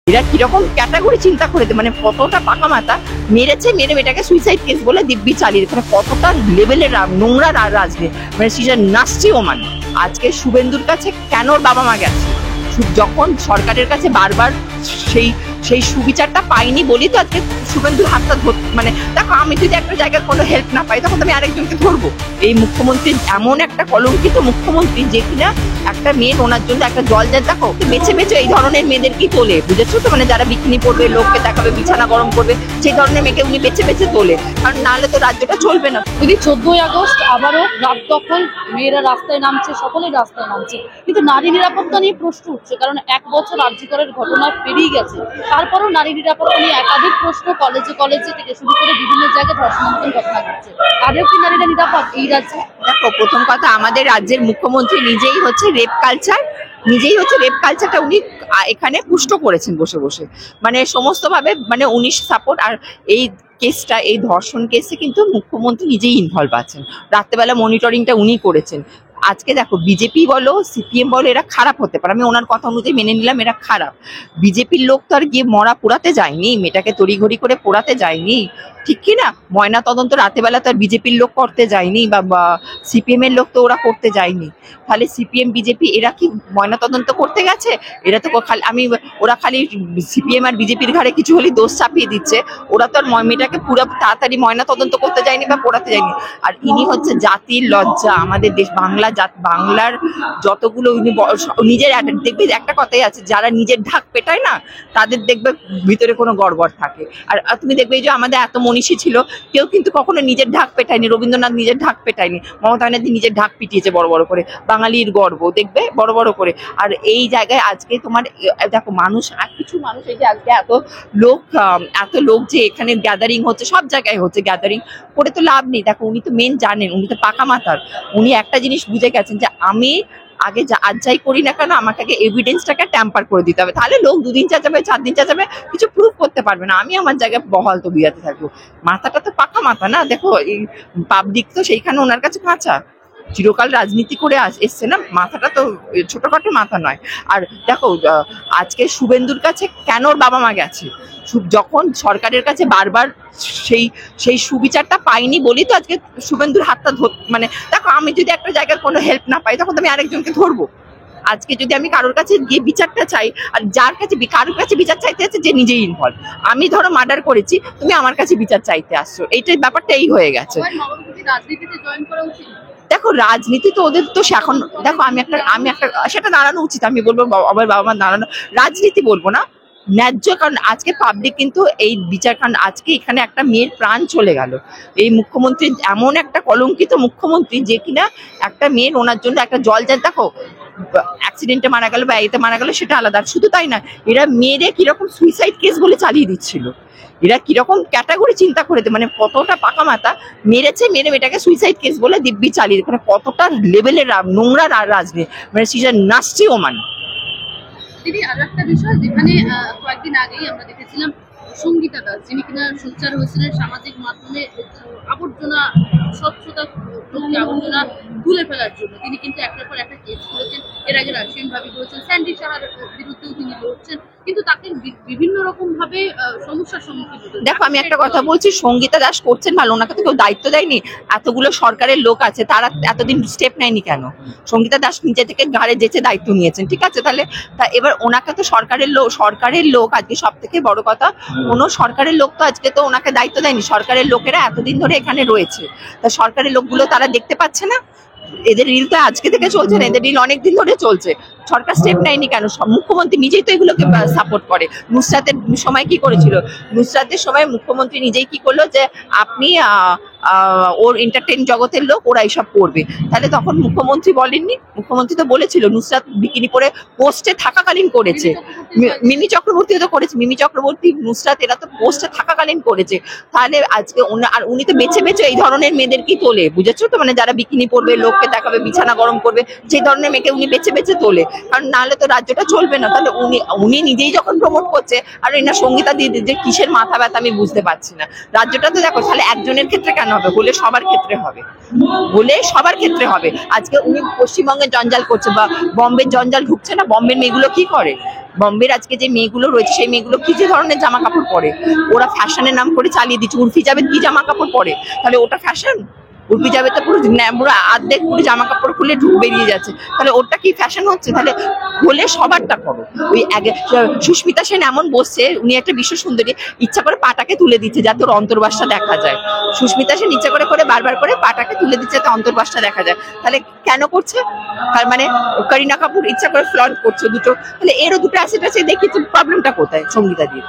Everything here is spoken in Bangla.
এরা কিরকম ক্যাটাগরি চিন্তা করে, মানে কতটা পাকা মাথা, মেরেছে, মেরে মেয়েটাকে সুইসাইড কেস বলে দিব্যি চালিয়ে, মানে কতটা লেভেলের নোংরা রাজনীতি, মানে সে নাস্তি ওমান। আজকে শুভেন্দুর কাছে কেন ওর বাবা মা গেছে, যখন সরকারের কাছে বারবার সেই সেই সুবিচারটা পাইনি বলি তো আজকে শুভেন্দুর হাতটা মানে দেখো, আমি যদি একটা জায়গায় কোনো হেল্প না পাই তখন আমি আরেকজনকে ধরবো। এই মুখ্যমন্ত্রী এমন একটা কলঙ্কিত মুখ্যমন্ত্রী যে কিনা একটা মেয়ে ওনার জন্য একটা জল যায়, দেখো বেছে বেছে এই ধরনের মেয়েদেরকে তোলে, বুঝেছো তো, মানে যারা বিকিনি পড়বে, লোককে দেখাবে, বিছানা গরম করবে, সেই ধরনের মেয়েকে উনি বেছে বেছে তোলে, কারণ নাহলে তো রাজ্যটা চলবে না। যদি 14ই আগস্ট আবারও রাত দখল, মেয়েরা রাস্তায় নামছে, সকলেই রাস্তায় নামছে, কিন্তু নারী নিরাপত্তা নিয়ে প্রশ্ন উঠছে, কারণ 1 বছর আরজিকরের ঘটনা পেরিয়ে গেছে, তারপরও নারী নিরাপত্তা নিয়ে একাধিক প্রশ্ন কলেজে কলেজে থেকে শুরু করে বিভিন্ন জায়গায় ধর্ষণের ঘটনা ঘটছে। আদেও কি নারীরা নিরাপদ এই রাজ্যে? দেখো, প্রথম কথা, আমাদের রাজ্যের মুখ্যমন্ত্রী নিজেই হচ্ছে রেপ কালচারটা উনি এখানে পুষ্ট করেছেন বসে বসে, মানে সমস্ত ভাবে, মানে উনি সাপোর্ট। আর এই কেসটা, এই ধর্ষণ কেসে কিন্তু মুখ্যমন্ত্রী নিজেই ইনভলভ আছেন, রাত্রেবেলা মনিটরিংটা উনি করেছেন। আজকে দেখো, বিজেপি বলো, সিপিএম বলো, এরা খারাপ হতে পারে, আমি ওনার কথা অনুযায়ী মেনে নিলাম এরা খারাপ। বিজেপির লোক তো আর গিয়ে মরা পোড়াতে যায়নি, মেয়েটাকে তড়িঘড়ি করে পোড়াতে যায়নি, ঠিক কি না? ময়না তদন্ত রাতেবেলা তো আর বিজেপির লোক করতে যায়নি, বা সিপিএম এর লোক তো ওরা করতে যায়নি। তাহলে সিপিএম বিজেপি এরা কি ময়না তদন্ত করতে গেছে? এরা তো খালি ওরা খালি সিপিএম আর বিজেপির ঘাড়ে কিছু হলে দোষ চাপিয়ে দিচ্ছে, ওরা তো আর মেয়েটাকে পুরো তাড়াতাড়ি ময়না তদন্ত করতে যায়নি বা পোড়াতে যায়নি। আর ইনি হচ্ছে জাতির লজ্জা, আমাদের দেশ বাংলার যতগুলো নিজের দেখবে একটা কথাই আছে, যারা নিজের ঢাক পেটায় না তাদের দেখবে ভিতরে কোনো গড়বড় থাকে। আর তুমি দেখবে এই যে আমাদের এত মনীষী ছিল, কেউ কিন্তু কখনো নিজের ঢাক পেটায়নি, রবীন্দ্রনাথ নিজের ঢাক পেটায়নি, মমতা ব্যানার্জি নিজের ঢাক পিটিয়েছে বড় বড় করে, বাঙালির গর্ব দেখবে বড় বড় করে। আর এই জায়গায় আজকে তোমার দেখো, মানুষ আর কিছু মানুষ, এই যে আজকে এত লোক যে এখানে গ্যাদারিং হচ্ছে, সব জায়গায় হচ্ছে, গ্যাদারিং করে তো লাভ নেই। দেখো, উনি তো মেন জানেন, উনি তো পাকা মাথার, উনি একটা জিনিস বুঝে গেছেন যে আমি আগে আজ যাই করি না কেন, আমাকে আগে এভিডেন্সটাকে ট্যাম্পার করে দিতে হবে, তাহলে লোক 2 দিন চাচাবে, 4 দিন চাচাবে, কিছু প্রুভ করতে পারবে না, আমি আমার জায়গায় বহাল তো বিয়াতে থাকবো। মাথাটা তো পাকা মাথা না, দেখো এই পাবলিক তো সেইখানে ওনার কাছে কাঁচা, চিরকাল রাজনীতি করে এসছে না, মাথাটা তো ছোটখাটো মাথা নয়। আর দেখো, আজকে শুভেন্দুর কাছে কেন ওর বাবা মা গেছে, যখন সরকারের কাছে বারবার সেই সুবিচারটা পাইনি বলি তো আজকে শুভেন্দুর হাতটা মানে দেখো, আমি যদি একটা জায়গায় কোনো হেল্প না পাই তখন তো আমি আরেকজনকে ধরবো। আজকে যদি আমি কারোর কাছে গিয়ে বিচারটা চাই, আর কারোর কাছে বিচার চাইতে আছে যে নিজেই ইনভলভ, আমি ধরো মার্ডার করেছি, তুমি আমার কাছে বিচার চাইতে আসছো, এইটাই ব্যাপারটা এই হয়ে গেছে। দেখো, রাজনীতি তো ওদের তো এখন, দেখো আমি একটা সেটা দাঁড়ানো উচিত, আমি বলবো আমার বাবা মা দাঁড়ানো, রাজনীতি বলবো না, ন্যায্য। কারণ আজকে পাবলিক কিন্তু এই বিচার, কারণ আজকে এখানে একটা মেয়ের প্রাণ চলে গেল, এই মুখ্যমন্ত্রী এমন একটা কলঙ্কিত মুখ্যমন্ত্রী যে কিনা একটা মেয়ের ওনার জন্য একটা জল যায়, দেখো অ্যাক্সিডেন্টে মারা গেল বা এতে মারা গেল সেটা আলাদা, শুধু তাই না, এরা মেয়েরে কিরকম সুইসাইড কেস বলে চালিয়ে দিচ্ছিল, এরা কিরকম ক্যাটাগরি চিন্তা করে, মানে কতটা পাকা মাথা, মেরেছে, মেরে মেয়েটাকে সুইসাইড কেস বলে দিব্যি চালিয়ে, মানে কতটা লেভেলের নোংরা রাজনীতি, মানে সে নাস্তি ওমান। দিদি, আরো একটা বিষয়, যেখানে কয়েকদিন আগেই আমরা দেখেছিলাম সঙ্গীতা দাস, যিনি কিনা সোচ্চার হয়েছিলেন সামাজিক মাধ্যমে আবর্জনা, স্বচ্ছতা আবর্জনা তুলে ফেলার জন্য, তিনি কিন্তু একটার পর একটা কেস করেছেন, এর আগে রাশিয়ান ভাবি করেছেন, স্যান্ডি সাহার বিরুদ্ধেও তিনি লড়ছেন, কিন্তু তাকে বিভিন্ন রকম ভাবে সমস্যার সম্মুখীন হতে। দেখো, আমি একটা কথা বলছি, সঙ্গীতা দাস করছেন ভালো, ওনাকে তো কেউ দায়িত্ব দেয়নি, এতগুলো সরকারের লোক আছে, তারা এতদিন স্টেপ নেয়নি কেন? সঙ্গীতা দাস নিজে থেকে ঘাড়ে যেচে দায়িত্ব নিয়েছেন, ঠিক আছে, তাহলে এবার ওনাকে তো সরকারের লোক আজকে সব থেকে বড় কথা, কোনো সরকারের লোক তো আজকে তো ওনাকে দায়িত্ব দেয়নি, সরকারের লোকেরা এতদিন ধরে এখানে রয়েছে, তা সরকারের লোকগুলো তারা দেখতে পাচ্ছে না? এদের রিল তো আজকে থেকে চলছে না, এদের রিল অনেকদিন ধরে চলছে, সরকার স্টেপ নেয়নি কেন? মুখ্যমন্ত্রী নিজেই তো এগুলোকে সাপোর্ট করে। নুসরাতের সময় কি করেছিল? নুসরাতের সময় মুখ্যমন্ত্রী নিজেই কি করলো যে আপনি ওর এন্টারটেইন জগতের লোক, ওরা এইসব করবে, তাহলে তখন মুখ্যমন্ত্রী বলেননি? মুখ্যমন্ত্রী তো বলেছিল, নুসরাত বিকিনি পরে পোস্টে থাকাকালীন করেছে, মিমি চক্রবর্তীও তো করেছে, মিমি চক্রবর্তী, নুসরাত, এরা তো পোস্টে থাকাকালীন করেছে, তাহলে আজকে আর উনি তো বেছে বেছে এই ধরনের মেয়েদেরকেই তোলে, বুঝেছো তো, মানে যারা বিকিনি পরবে, লোককে দেখাবে, বিছানা গরম করবে, সেই ধরনের মেয়েকে উনি বেছে বেছে তোলে, কারণ নাহলে তো রাজ্যটা চলবে না। তাহলে উনি নিজেই যখন প্রমোট করছে, আর এনা সঙ্গীতা দিয়ে যে কিসের মাথা ব্যথা আমি বুঝতে পারছি না। রাজ্যটা তো দেখো, তাহলে একজনের ক্ষেত্রে কেন হবে, হলে সবার ক্ষেত্রে হবে। আজকে উনি পশ্চিমবঙ্গে জঞ্জাল করছে বা বম্বের জঞ্জাল ঢুকছে না, বম্বের মেয়েগুলো কি করে, বম্বের আজকে যে মেয়েগুলো রয়েছে সেই মেয়েগুলো কি যে ধরনের জামা কাপড় পরে, ওরা ফ্যাশনের নাম করে চালিয়ে দিচ্ছে। উর্ফি জাভেদ কি জামা কাপড় পরে, তাহলে ওটা ফ্যাশন? উর্ফি জাভেদ তো পুরো পুরো অর্ধেক পুরো জামা কাপড় খুলে ঢুক বেরিয়ে যাচ্ছে, তাহলে ওটা কি ফ্যাশন হচ্ছে? তাহলে হলে সবারটা করো। ওই সুস্মিতা সেন এমন বসছে, উনি একটা বিশ্ব সুন্দরী, ইচ্ছা করে পাটাকে তুলে দিচ্ছে যাতে ওর অন্তর্বাসটা দেখা যায়। সুস্মিতা সেন ইচ্ছা করে করে বারবার করে পাটাকে তুলে দিচ্ছে যাতে অন্তর্বাসটা দেখা যায়। তাহলে কেন করছে? তার মানে করিনা কাপুর ইচ্ছা করে ফ্লন্ট করছে দুটো, তাহলে এরও দুটো অ্যাসেট আছে, দেখি প্রবলেমটা কোথায় সঙ্গীতা দিয়ে।